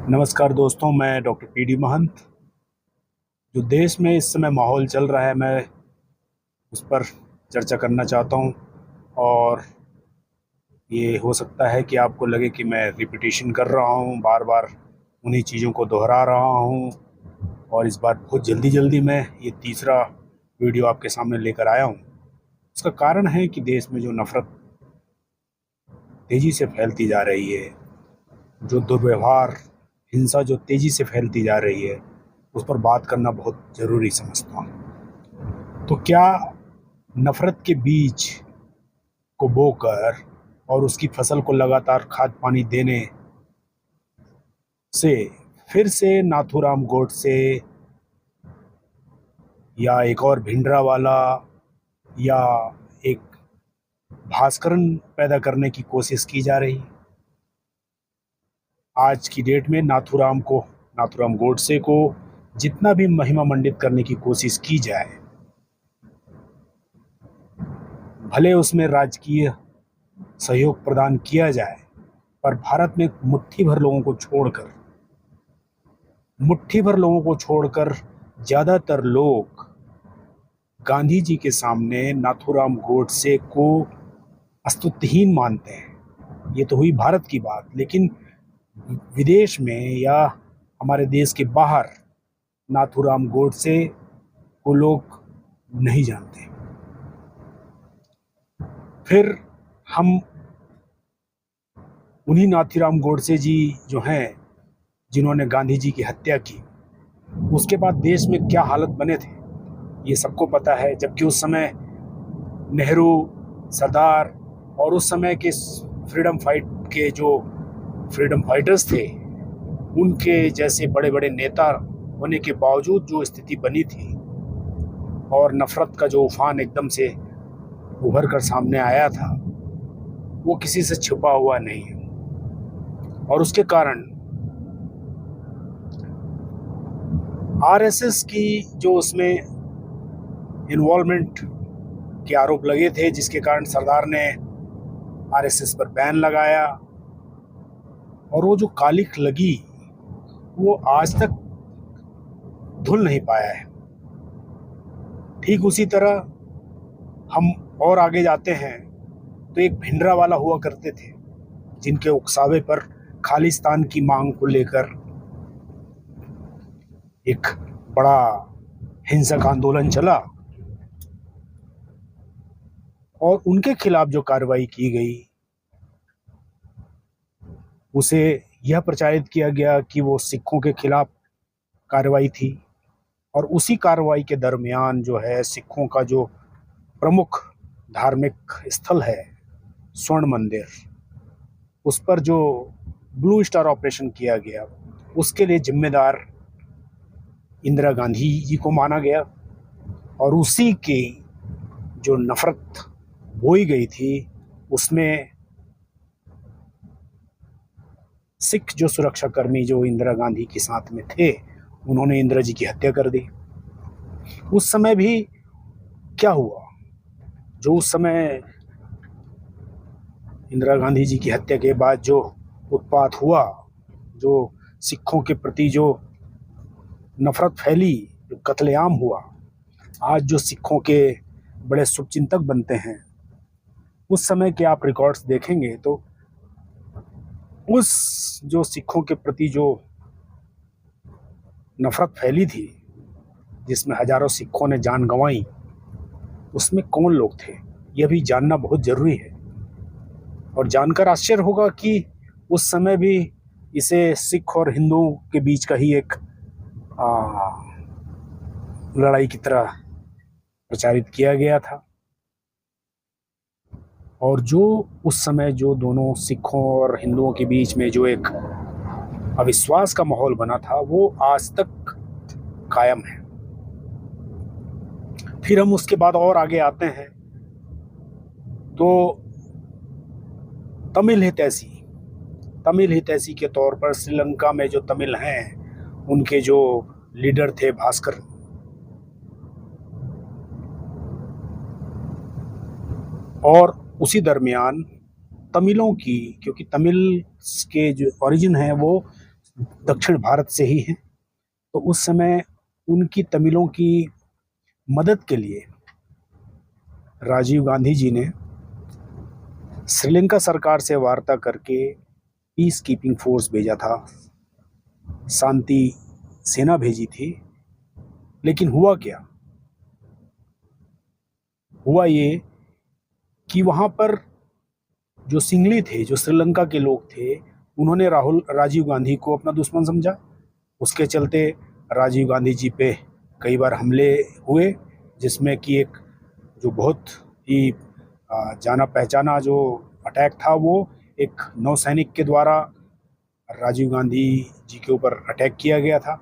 नमस्कार दोस्तों, मैं डॉक्टर पीडी महंत। जो देश में इस समय माहौल चल रहा है, मैं उस पर चर्चा करना चाहता हूं। और ये हो सकता है कि आपको लगे कि मैं रिपीटिशन कर रहा हूं, बार बार उन्हीं चीज़ों को दोहरा रहा हूं। और इस बार बहुत जल्दी जल्दी मैं ये तीसरा वीडियो आपके सामने लेकर आया हूं। उसका कारण है कि देश में जो नफ़रत तेज़ी से फैलती जा रही है, जो दुर्व्यवहार, हिंसा जो तेज़ी से फैलती जा रही है, उस पर बात करना बहुत ज़रूरी समझता हूँ। तो क्या नफ़रत के बीज को बोकर और उसकी फसल को लगातार खाद पानी देने से फिर से नाथूराम गोडसे या एक और भिंडरावाला या एक भास्करन पैदा करने की कोशिश की जा रही है? आज की डेट में नाथूराम गोडसे को जितना भी महिमा मंडित करने की कोशिश की जाए, भले उसमें राजकीय सहयोग प्रदान किया जाए, पर भारत में मुट्ठी भर लोगों को छोड़कर ज़्यादातर लोग गांधी जी के सामने नाथूराम गोडसे को अस्तित्वहीन मानते हैं। ये तो हुई भारत की बात, लेकिन विदेश में या हमारे देश के बाहर नाथूराम गोडसे को लोग नहीं जानते। फिर हम उन्हीं नाथूराम गोडसे जी जो हैं, जिन्होंने गांधी जी की हत्या की, उसके बाद देश में क्या हालत बने थे ये सबको पता है। जबकि उस समय नेहरू, सरदार और उस समय के फ्रीडम फाइटर्स थे, उनके जैसे बड़े बड़े नेता होने के बावजूद जो स्थिति बनी थी और नफरत का जो उफान एकदम से उभर कर सामने आया था, वो किसी से छुपा हुआ नहीं है। और उसके कारण आरएसएस की जो उसमें इन्वॉल्वमेंट के आरोप लगे थे, जिसके कारण सरदार ने आरएसएस पर बैन लगाया, और वो जो कालिख लगी वो आज तक धुल नहीं पाया है। ठीक उसी तरह हम और आगे जाते हैं तो एक भिंडरावाला हुआ करते थे, जिनके उकसावे पर खालिस्तान की मांग को लेकर एक बड़ा हिंसक आंदोलन चला, और उनके खिलाफ जो कार्रवाई की गई उसे यह प्रचारित किया गया कि वो सिखों के खिलाफ कार्रवाई थी। और उसी कार्रवाई के दरमियान जो है, सिखों का जो प्रमुख धार्मिक स्थल है स्वर्ण मंदिर, उस पर जो ब्लू स्टार ऑपरेशन किया गया, उसके लिए जिम्मेदार इंदिरा गांधी जी को माना गया। और उसी की जो नफरत बोई गई थी, उसमें सिख जो सुरक्षाकर्मी जो इंदिरा गांधी के साथ में थे, उन्होंने इंदिरा जी की हत्या कर दी। उस समय भी क्या हुआ, जो उस समय इंदिरा गांधी जी की हत्या के बाद जो उत्पात हुआ, जो सिखों के प्रति जो नफरत फैली, जो कत्लेआम हुआ, आज जो सिखों के बड़े शुभचिंतक बनते हैं, उस समय के आप रिकॉर्ड्स देखेंगे तो उस जो सिखों के प्रति जो नफरत फैली थी, जिसमें हजारों सिखों ने जान गंवाई, उसमें कौन लोग थे, यह भी जानना बहुत जरूरी है। और जानकर आश्चर्य होगा कि उस समय भी इसे सिख और हिंदुओं के बीच का ही एक लड़ाई की तरह प्रचारित किया गया था। और जो उस समय जो दोनों सिखों और हिंदुओं के बीच में जो एक अविश्वास का माहौल बना था, वो आज तक कायम है। फिर हम उसके बाद और आगे आते हैं तो तमिल हितैषी के तौर पर श्रीलंका में जो तमिल हैं, उनके जो लीडर थे भास्कर, और उसी दरमियान तमिलों की, क्योंकि तमिल के जो ओरिजिन है वो दक्षिण भारत से ही हैं। तो उस समय उनकी तमिलों की मदद के लिए राजीव गांधी जी ने श्रीलंका सरकार से वार्ता करके पीस कीपिंग फोर्स भेजा था, शांति सेना भेजी थी। लेकिन हुआ क्या? हुआ ये कि वहाँ पर जो सिंगली थे, जो श्रीलंका के लोग थे, उन्होंने राजीव गांधी को अपना दुश्मन समझा। उसके चलते राजीव गांधी जी पे कई बार हमले हुए, जिसमें कि एक जो बहुत ही जाना पहचाना जो अटैक था, वो एक नौसैनिक के द्वारा राजीव गांधी जी के ऊपर अटैक किया गया था।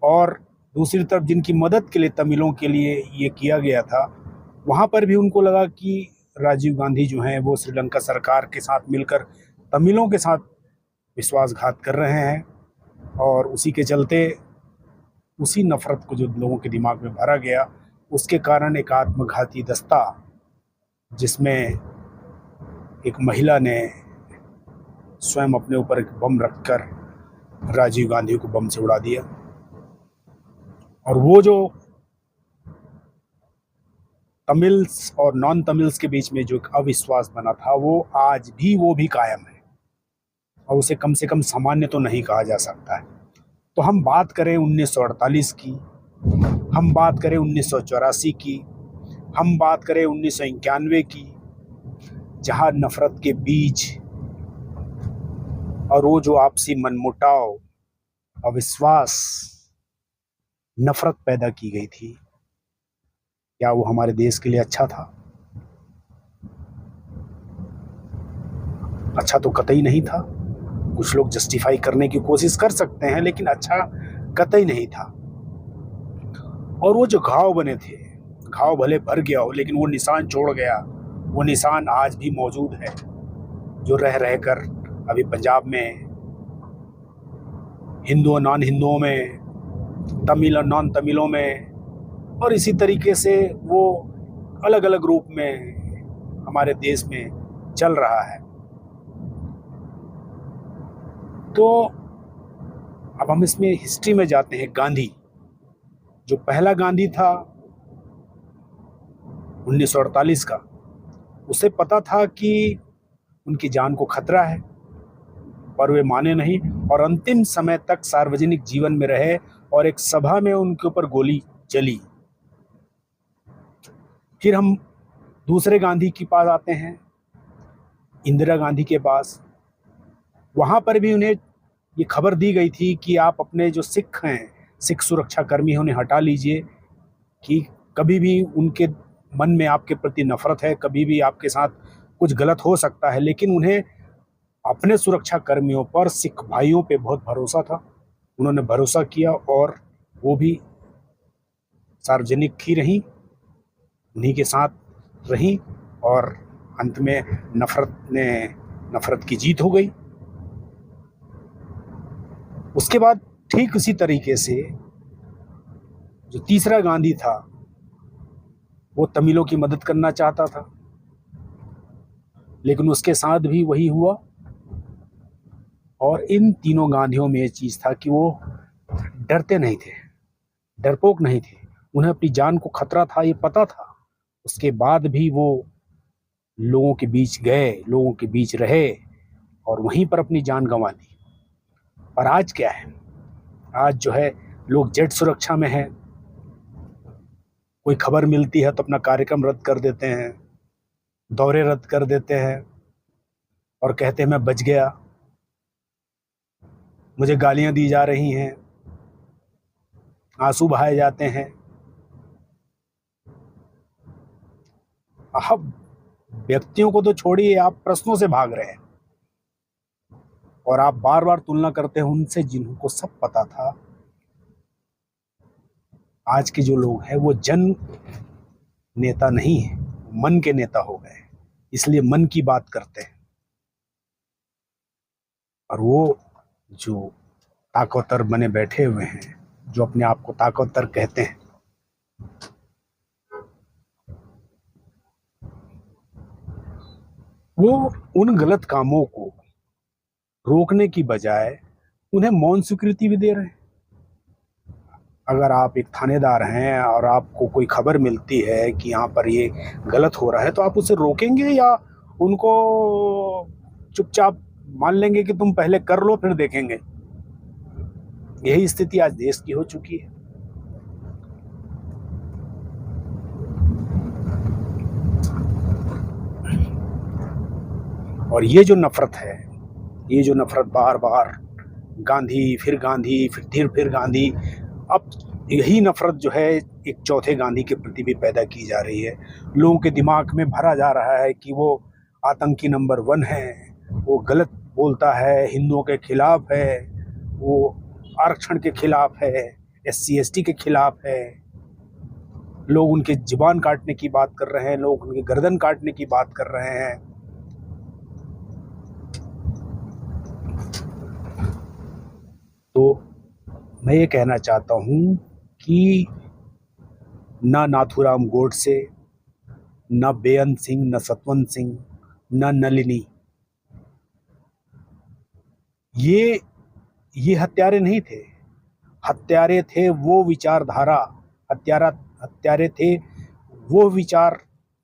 और दूसरी तरफ जिनकी मदद के लिए तमिलों के लिए ये किया गया था, वहाँ पर भी उनको लगा कि राजीव गांधी जो हैं वो श्रीलंका सरकार के साथ मिलकर तमिलों के साथ विश्वासघात कर रहे हैं। और उसी के चलते उसी नफ़रत को जो लोगों के दिमाग में भरा गया, उसके कारण एक आत्मघाती दस्ता, जिसमें एक महिला ने स्वयं अपने ऊपर एक बम रखकर राजीव गांधी को बम से उड़ा दिया। और वो जो तमिल्स और नॉन तमिल्स के बीच में जो एक अविश्वास बना था, वो आज भी वो भी कायम है, और उसे कम से कम सामान्य तो नहीं कहा जा सकता है। तो हम बात करें 1948 की, हम बात करें 1984 की, हम बात करें 1991 की, जहां नफरत के बीज और वो जो आपसी मनमुटाव, अविश्वास, नफरत पैदा की गई थी, क्या वो हमारे देश के लिए अच्छा था? अच्छा तो कतई नहीं था। कुछ लोग जस्टिफाई करने की कोशिश कर सकते हैं, लेकिन अच्छा कतई नहीं था। और वो जो घाव बने थे, घाव भले भर गया हो, लेकिन वो निशान छोड़ गया। वो निशान आज भी मौजूद है, जो रह रहकर अभी पंजाब में हिंदू और नॉन हिंदुओं में, तमिल और नॉन तमिलों में, और इसी तरीके से वो अलग अलग रूप में हमारे देश में चल रहा है। तो अब हम इसमें हिस्ट्री में जाते हैं। गांधी, जो पहला गांधी था 1948 का, उसे पता था कि उनकी जान को खतरा है, पर वे माने नहीं और अंतिम समय तक सार्वजनिक जीवन में रहे। और एक सभा में उनके ऊपर गोली चली। फिर हम दूसरे गांधी के पास आते हैं, इंदिरा गांधी के पास। वहाँ पर भी उन्हें ये खबर दी गई थी कि आप अपने जो सिख हैं, सिख सुरक्षा कर्मी हैं, उन्हें हटा लीजिए, कि कभी भी उनके मन में आपके प्रति नफरत है, कभी भी आपके साथ कुछ गलत हो सकता है। लेकिन उन्हें अपने सुरक्षा कर्मियों पर, सिख भाइयों पे बहुत भरोसा था। उन्होंने भरोसा किया और वो भी सार्वजनिक ही रहीं, उन्हीं के साथ रहीं, और अंत में नफरत की जीत हो गई। उसके बाद ठीक उसी तरीके से जो तीसरा गांधी था, वो तमिलों की मदद करना चाहता था, लेकिन उसके साथ भी वही हुआ। और इन तीनों गांधियों में ये चीज़ था कि वो डरते नहीं थे, डरपोक नहीं थे। उन्हें अपनी जान को खतरा था, ये पता था। उसके बाद भी वो लोगों के बीच गए, लोगों के बीच रहे और वहीं पर अपनी जान गंवा दी। और आज क्या है? आज जो है, लोग जेट सुरक्षा में हैं। कोई खबर मिलती है तो अपना कार्यक्रम रद्द कर देते हैं, दौरे रद्द कर देते हैं और कहते हैं मैं बच गया। मुझे गालियां दी जा रही हैं, आंसू बहाए जाते हैं। अब व्यक्तियों को तो छोड़िए, आप प्रश्नों से भाग रहे हैं और आप बार बार तुलना करते हैं उनसे जिनको सब पता था। आज के जो लोग हैं वो जन नेता नहीं है, मन के नेता हो गए, इसलिए मन की बात करते हैं। और वो जो ताकतवर बने बैठे हुए हैं, जो अपने आप को ताकतवर कहते हैं, वो उन गलत कामों को रोकने की बजाय उन्हें मौन स्वीकृति भी दे रहे हैं। अगर आप एक थानेदार हैं और आपको कोई खबर मिलती है कि यहाँ पर ये गलत हो रहा है, तो आप उसे रोकेंगे या उनको चुपचाप मान लेंगे कि तुम पहले कर लो फिर देखेंगे? यही स्थिति आज देश की हो चुकी है। और ये जो नफरत है, ये जो नफरत बार बार गांधी फिर गांधी, अब यही नफरत जो है एक चौथे गांधी के प्रति भी पैदा की जा रही है। लोगों के दिमाग में भरा जा रहा है कि वो आतंकी नंबर 1 है, वो गलत बोलता है, हिंदुओं के खिलाफ है, वो आरक्षण के खिलाफ है, SC ST के खिलाफ है। लोग उनके जुबान काटने की बात कर रहे हैं, लोग उनके गर्दन काटने की बात कर रहे हैं। तो मैं ये कहना चाहता हूँ कि ना नाथूराम गोडसे, ना बेअंत सिंह, ना सतवंत सिंह, ना नलिनी, ये हत्यारे नहीं थे। हत्यारे थे वो विचारधारा, हत्यारे थे वो विचार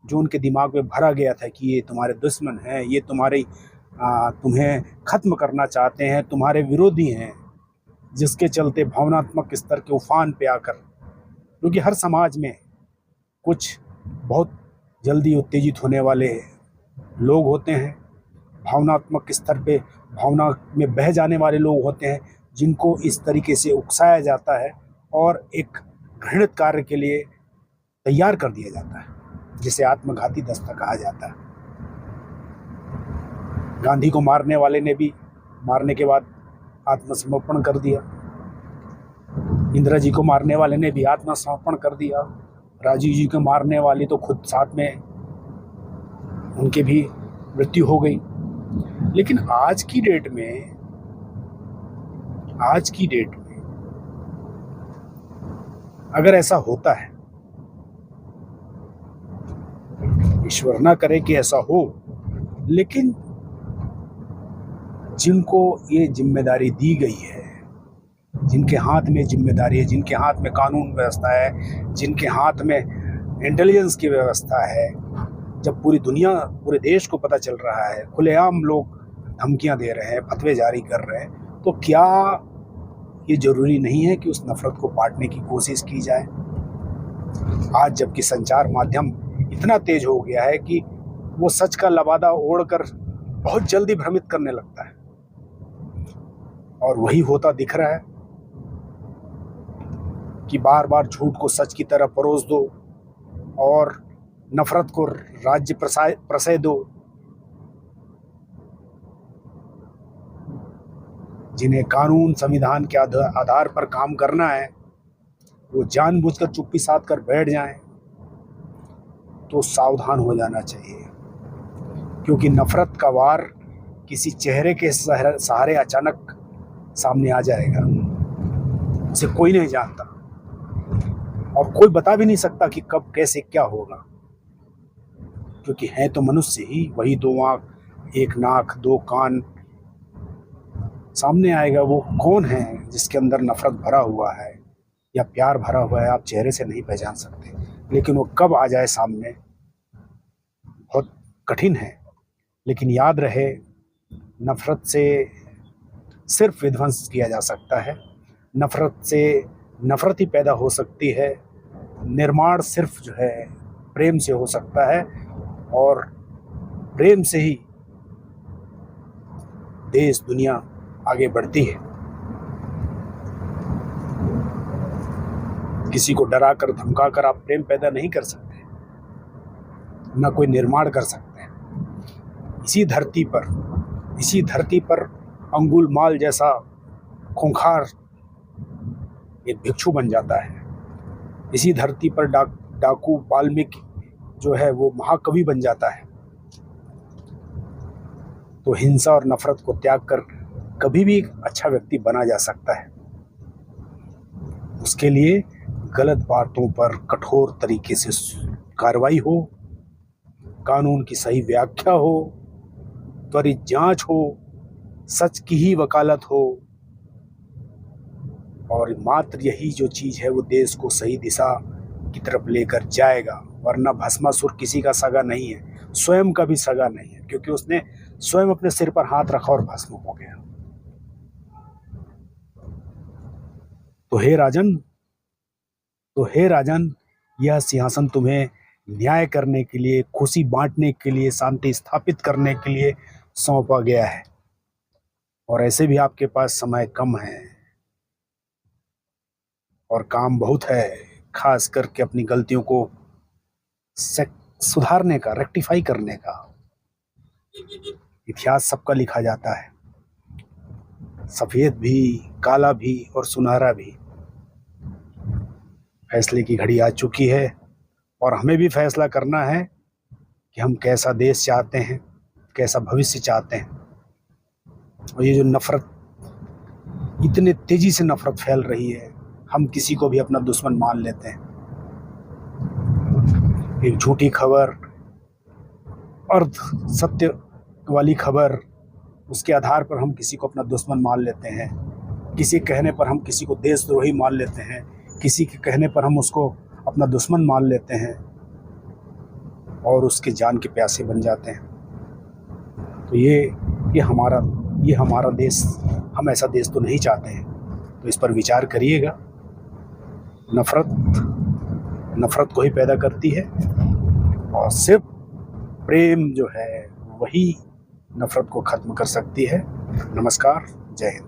जो उनके दिमाग में भरा गया था कि ये तुम्हारे दुश्मन हैं, ये तुम्हें खत्म करना चाहते हैं, तुम्हारे विरोधी हैं, जिसके चलते भावनात्मक स्तर के उफान पे आकर, क्योंकि हर समाज में कुछ बहुत जल्दी उत्तेजित होने वाले लोग होते हैं, भावनात्मक स्तर पे भावना में बह जाने वाले लोग होते हैं, जिनको इस तरीके से उकसाया जाता है और एक घृणित कार्य के लिए तैयार कर दिया जाता है, जिसे आत्मघाती दस्ता कहा जाता है। गांधी को मारने वाले ने भी मारने के बाद आत्मसमर्पण कर दिया, इंदिरा जी को मारने वाले ने भी आत्मसमर्पण कर दिया, राजीव जी को मारने वाली तो खुद साथ में उनके भी मृत्यु हो गई। लेकिन आज की डेट में अगर ऐसा होता है, ईश्वर ना करे कि ऐसा हो, लेकिन जिनको ये जिम्मेदारी दी गई है, जिनके हाथ में जिम्मेदारी है, जिनके हाथ में कानून व्यवस्था है, जिनके हाथ में इंटेलिजेंस की व्यवस्था है, जब पूरी दुनिया, पूरे देश को पता चल रहा है, खुलेआम लोग धमकियां दे रहे हैं, फतवे जारी कर रहे हैं, तो क्या ये जरूरी नहीं है कि उस नफरत को बांटने की कोशिश की जाए? आज जबकि संचार माध्यम इतना तेज हो गया है कि वो सच का लबादा ओढ़कर बहुत जल्दी भ्रमित करने लगता है, और वही होता दिख रहा है कि बार बार झूठ को सच की तरह परोस दो और नफरत को राज्य प्रशय दो। जिन्हें कानून संविधान के आधार पर काम करना है, वो जानबूझकर चुप्पी साध कर बैठ जाएं, तो सावधान हो जाना चाहिए, क्योंकि नफरत का वार किसी चेहरे के सहारे अचानक सामने आ जाएगा। उसे कोई नहीं जानता और कोई बता भी नहीं सकता कि कब कैसे क्या होगा, क्योंकि है तो मनुष्य ही, वही 2 आंख, 1 नाक, 2 कान। सामने आएगा वो कौन है जिसके अंदर नफरत भरा हुआ है या प्यार भरा हुआ है, आप चेहरे से नहीं पहचान सकते, लेकिन वो कब आ जाए सामने बहुत कठिन है। लेकिन याद रहे, नफरत से सिर्फ विध्वंस किया जा सकता है, नफरत से नफरत ही पैदा हो सकती है, निर्माण सिर्फ जो है प्रेम से हो सकता है, और प्रेम से ही देश दुनिया आगे बढ़ती है। किसी को डरा कर धमका कर आप प्रेम पैदा नहीं कर सकते, ना कोई निर्माण कर सकते हैं। इसी धरती पर अंगुलमाल जैसा खूंखार एक भिक्षु बन जाता है। इसी धरती पर डाकू वाल्मीकि जो है वो महाकवि बन जाता है। तो हिंसा और नफरत को त्याग कर कभी भी एक अच्छा व्यक्ति बना जा सकता है। उसके लिए गलत बातों पर कठोर तरीके से कार्रवाई हो, कानून की सही व्याख्या हो, त्वरित जांच हो, सच की ही वकालत हो, और मात्र यही जो चीज़ है वो देश को सही दिशा की तरफ लेकर जाएगा, वरना भस्मासुर किसी का सगा नहीं है, स्वयं का भी सगा नहीं है, क्योंकि उसने स्वयं अपने सिर पर हाथ रखा और भस्म हो गया। तो हे राजन, यह सिंहासन तुम्हें न्याय करने के लिए, खुशी बांटने के लिए, शांति स्थापित करने के लिए सौंपा गया है। और ऐसे भी आपके पास समय कम है और काम बहुत है, खास करके अपनी गलतियों को सुधारने का, रेक्टिफाई करने का। इतिहास सबका लिखा जाता है, सफेद भी, काला भी और सुनहरा भी। फैसले की घड़ी आ चुकी है और हमें भी फैसला करना है कि हम कैसा देश चाहते हैं, कैसा भविष्य चाहते हैं। और ये जो नफरत, इतने तेजी से नफरत फैल रही है, हम किसी को भी अपना दुश्मन मान लेते हैं। एक झूठी खबर, अर्ध सत्य वाली खबर, उसके आधार पर हम किसी को अपना दुश्मन मान लेते हैं। किसी कहने पर हम किसी को देशद्रोही मान लेते हैं, किसी के कहने पर हम उसको अपना दुश्मन मान लेते हैं और उसके जान के प्यासे बन जाते हैं। तो ये हमारा देश, हम ऐसा देश तो नहीं चाहते हैं। तो इस पर विचार करिएगा। नफरत को ही पैदा करती है और सिर्फ प्रेम जो है वही नफरत को खत्म कर सकती है। नमस्कार, जय हिंद।